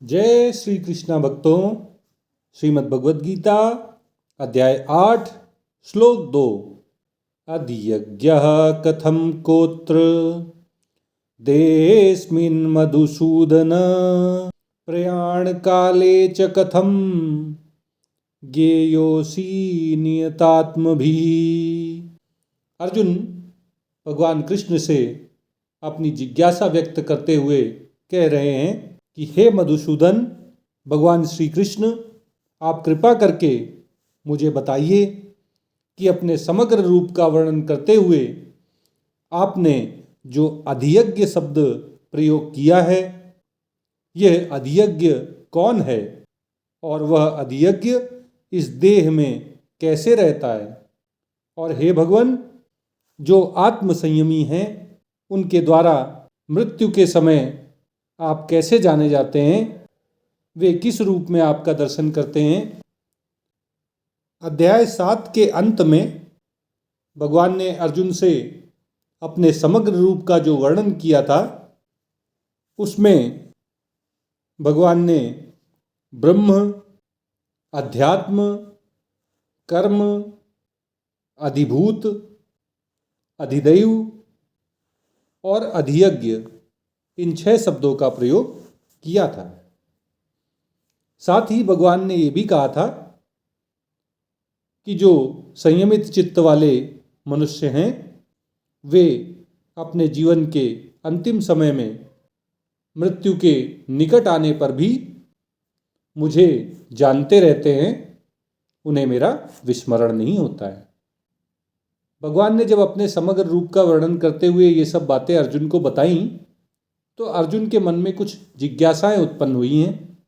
जय श्री कृष्णा भक्तों। श्रीमद् भगवद गीता अध्याय 8 श्लोक 2। अधियज्ञः कथम कोत्र देहेऽस्मिन् मधुसूदन प्रयाण काले च कथम ज्ञेयोऽसि नियतात्मभिः। अर्जुन भगवान कृष्ण से अपनी जिज्ञासा व्यक्त करते हुए कह रहे हैं कि हे मधुसूदन, भगवान श्री कृष्ण, आप कृपा करके मुझे बताइए कि अपने समग्र रूप का वर्णन करते हुए आपने जो अधियज्ञ शब्द प्रयोग किया है, यह अधियज्ञ कौन है और वह अधियज्ञ इस देह में कैसे रहता है। और हे भगवान, जो आत्म संयमी हैं उनके द्वारा मृत्यु के समय आप कैसे जाने जाते हैं, वे किस रूप में आपका दर्शन करते हैं। अध्याय 7 के अंत में भगवान ने अर्जुन से अपने समग्र रूप का जो वर्णन किया था, उसमें भगवान ने ब्रह्म, अध्यात्म, कर्म, अधिभूत, अधिदैव और अधियज्ञ, इन 6 शब्दों का प्रयोग किया था। साथ ही भगवान ने यह भी कहा था कि जो संयमित चित्त वाले मनुष्य हैं, वे अपने जीवन के अंतिम समय में मृत्यु के निकट आने पर भी मुझे जानते रहते हैं, उन्हें मेरा विस्मरण नहीं होता है। भगवान ने जब अपने समग्र रूप का वर्णन करते हुए ये सब बातें अर्जुन को बताईं, तो अर्जुन के मन में कुछ जिज्ञासाएं उत्पन्न हुई हैं।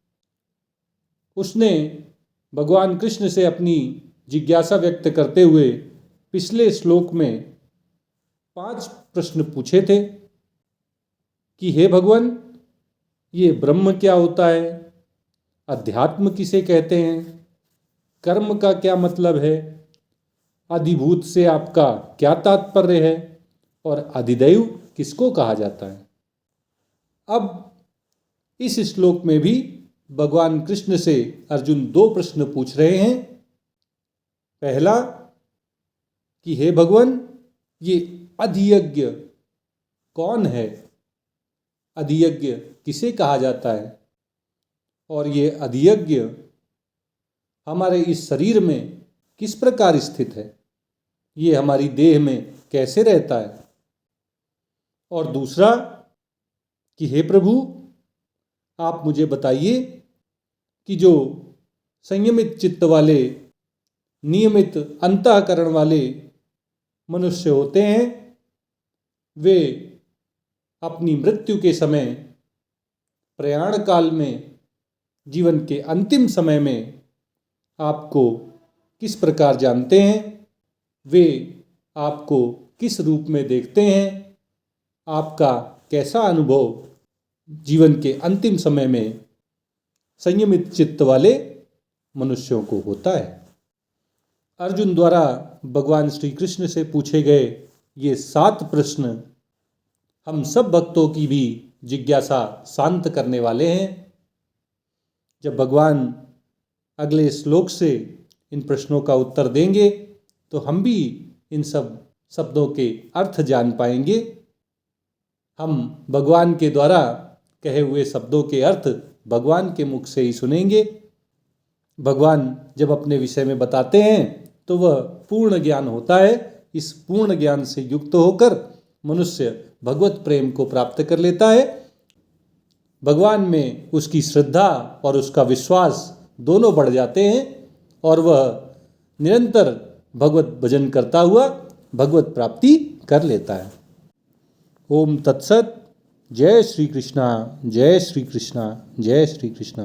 उसने भगवान कृष्ण से अपनी जिज्ञासा व्यक्त करते हुए पिछले श्लोक में 5 प्रश्न पूछे थे कि हे भगवान, ये ब्रह्म क्या होता है, अध्यात्म किसे कहते हैं, कर्म का क्या मतलब है, अधिभूत से आपका क्या तात्पर्य है और अधिदैव किसको कहा जाता है। अब इस श्लोक में भी भगवान कृष्ण से अर्जुन 2 प्रश्न पूछ रहे हैं। पहला कि हे भगवान, ये अधियज्ञ कौन है, अधियज्ञ किसे कहा जाता है और ये अधियज्ञ हमारे इस शरीर में किस प्रकार स्थित है, ये हमारी देह में कैसे रहता है। और दूसरा कि हे प्रभु, आप मुझे बताइए कि जो संयमित चित्त वाले, नियमित अंतःकरण वाले मनुष्य होते हैं, वे अपनी मृत्यु के समय, प्रयाण काल में, जीवन के अंतिम समय में आपको किस प्रकार जानते हैं, वे आपको किस रूप में देखते हैं, आपका कैसा अनुभव जीवन के अंतिम समय में संयमित चित्त वाले मनुष्यों को होता है। अर्जुन द्वारा भगवान श्री कृष्ण से पूछे गए ये 7 प्रश्न हम सब भक्तों की भी जिज्ञासा शांत करने वाले हैं। जब भगवान अगले श्लोक से इन प्रश्नों का उत्तर देंगे तो हम भी इन सब शब्दों के अर्थ जान पाएंगे। हम भगवान के द्वारा कहे हुए शब्दों के अर्थ भगवान के मुख से ही सुनेंगे। भगवान जब अपने विषय में बताते हैं तो वह पूर्ण ज्ञान होता है। इस पूर्ण ज्ञान से युक्त होकर मनुष्य भगवत प्रेम को प्राप्त कर लेता है। भगवान में उसकी श्रद्धा और उसका विश्वास दोनों बढ़ जाते हैं और वह निरंतर भगवत भजन करता हुआ भगवत प्राप्ति कर लेता है। ओम तत्सत। जय श्री कृष्णा, जय श्री कृष्णा, जय श्री कृष्णा।